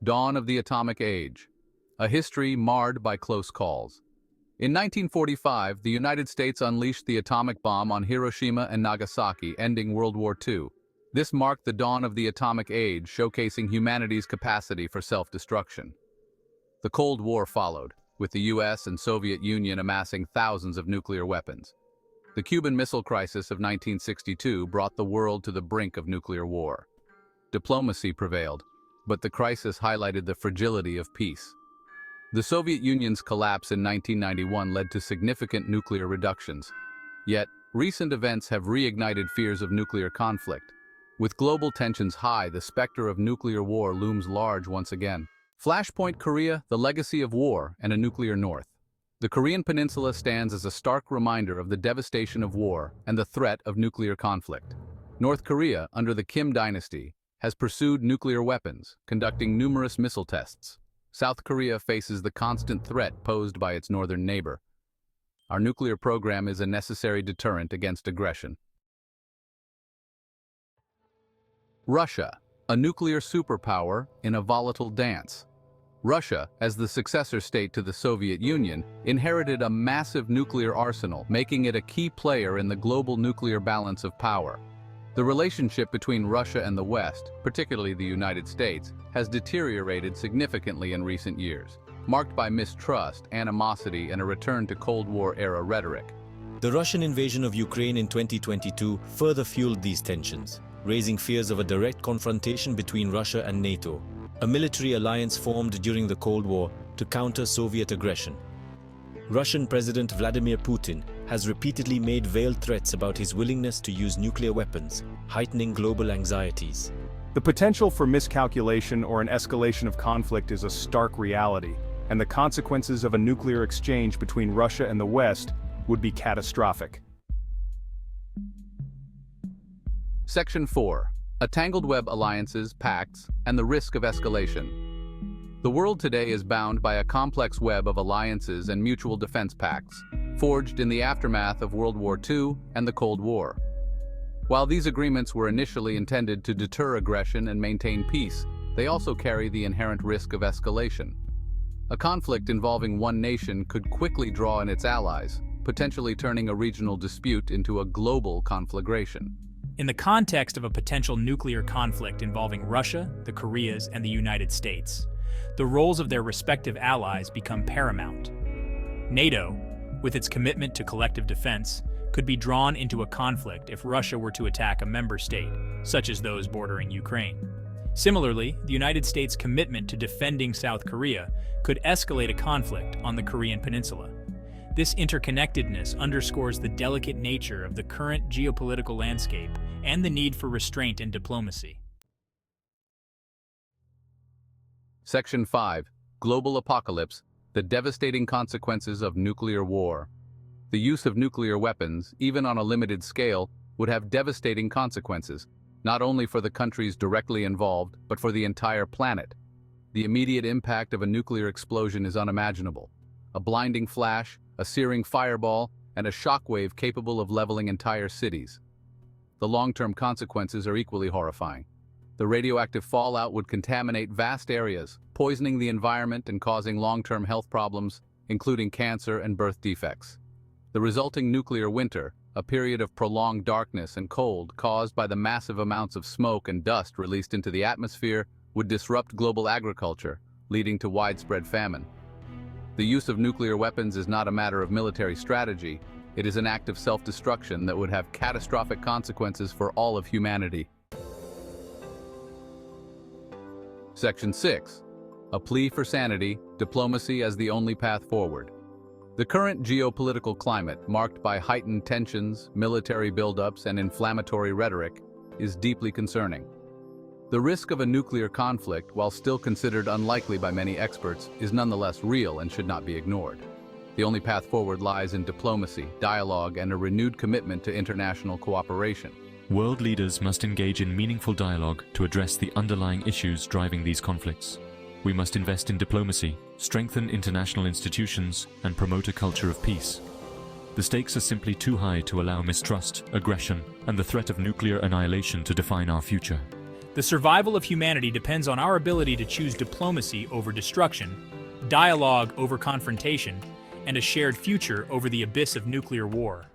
Dawn of the Atomic Age. A history marred by close calls. In 1945, the United States unleashed the atomic bomb on Hiroshima and Nagasaki, ending World War II. This marked the dawn of the atomic age, showcasing humanity's capacity for self-destruction. The Cold War followed, with the US and Soviet Union amassing thousands of nuclear weapons. The Cuban Missile Crisis of 1962 brought the world to the brink of nuclear war. Diplomacy prevailed, but the crisis highlighted the fragility of peace. The Soviet Union's collapse in 1991 led to significant nuclear reductions. Yet, recent events have reignited fears of nuclear conflict. With global tensions high, the specter of nuclear war looms large once again. Flashpoint Korea, the legacy of war and a nuclear North. The Korean Peninsula stands as a stark reminder of the devastation of war and the threat of nuclear conflict. North Korea, under the Kim dynasty, has pursued nuclear weapons, conducting numerous missile tests. South Korea faces the constant threat posed by its northern neighbor. Our nuclear program is a necessary deterrent against aggression. Russia, a nuclear superpower in a volatile dance. Russia, as the successor state to the Soviet Union, inherited a massive nuclear arsenal, making it a key player in the global nuclear balance of power. The relationship between Russia and the West, particularly the United States, has deteriorated significantly in recent years, marked by mistrust, animosity, and a return to Cold War-era rhetoric. The Russian invasion of Ukraine in 2022 further fueled these tensions, raising fears of a direct confrontation between Russia and NATO, a military alliance formed during the Cold War to counter Soviet aggression. Russian President Vladimir Putin has repeatedly made veiled threats about his willingness to use nuclear weapons, heightening global anxieties. The potential for miscalculation or an escalation of conflict is a stark reality, and the consequences of a nuclear exchange between Russia and the West would be catastrophic. Section 4. A tangled web alliances, pacts, and the risk of escalation. The world today is bound by a complex web of alliances and mutual defense pacts, forged in the aftermath of World War II and the Cold War. While these agreements were initially intended to deter aggression and maintain peace, they also carry the inherent risk of escalation. A conflict involving one nation could quickly draw in its allies, potentially turning a regional dispute into a global conflagration. In the context of a potential nuclear conflict involving Russia, the Koreas, and the United States, the roles of their respective allies become paramount. NATO, with its commitment to collective defense, could be drawn into a conflict if Russia were to attack a member state, such as those bordering Ukraine. Similarly, the United States' commitment to defending South Korea could escalate a conflict on the Korean Peninsula. This interconnectedness underscores the delicate nature of the current geopolitical landscape and the need for restraint and diplomacy. Section 5. Global Apocalypse, the devastating consequences of nuclear war. The use of nuclear weapons, even on a limited scale, would have devastating consequences, not only for the countries directly involved, but for the entire planet. The immediate impact of a nuclear explosion is unimaginable. A blinding flash, a searing fireball, and a shockwave capable of leveling entire cities. The long-term consequences are equally horrifying. The radioactive fallout would contaminate vast areas, poisoning the environment and causing long-term health problems, including cancer and birth defects. The resulting nuclear winter, a period of prolonged darkness and cold caused by the massive amounts of smoke and dust released into the atmosphere, would disrupt global agriculture, leading to widespread famine. The use of nuclear weapons is not a matter of military strategy. It is an act of self-destruction that would have catastrophic consequences for all of humanity. Section 6. A plea for sanity, diplomacy as the only path forward. The current geopolitical climate, marked by heightened tensions, military buildups, and inflammatory rhetoric, is deeply concerning. The risk of a nuclear conflict, while still considered unlikely by many experts, is nonetheless real and should not be ignored. The only path forward lies in diplomacy, dialogue, and a renewed commitment to international cooperation. World leaders must engage in meaningful dialogue to address the underlying issues driving these conflicts. We must invest in diplomacy, strengthen international institutions, and promote a culture of peace. The stakes are simply too high to allow mistrust, aggression, and the threat of nuclear annihilation to define our future. The survival of humanity depends on our ability to choose diplomacy over destruction, dialogue over confrontation, and a shared future over the abyss of nuclear war.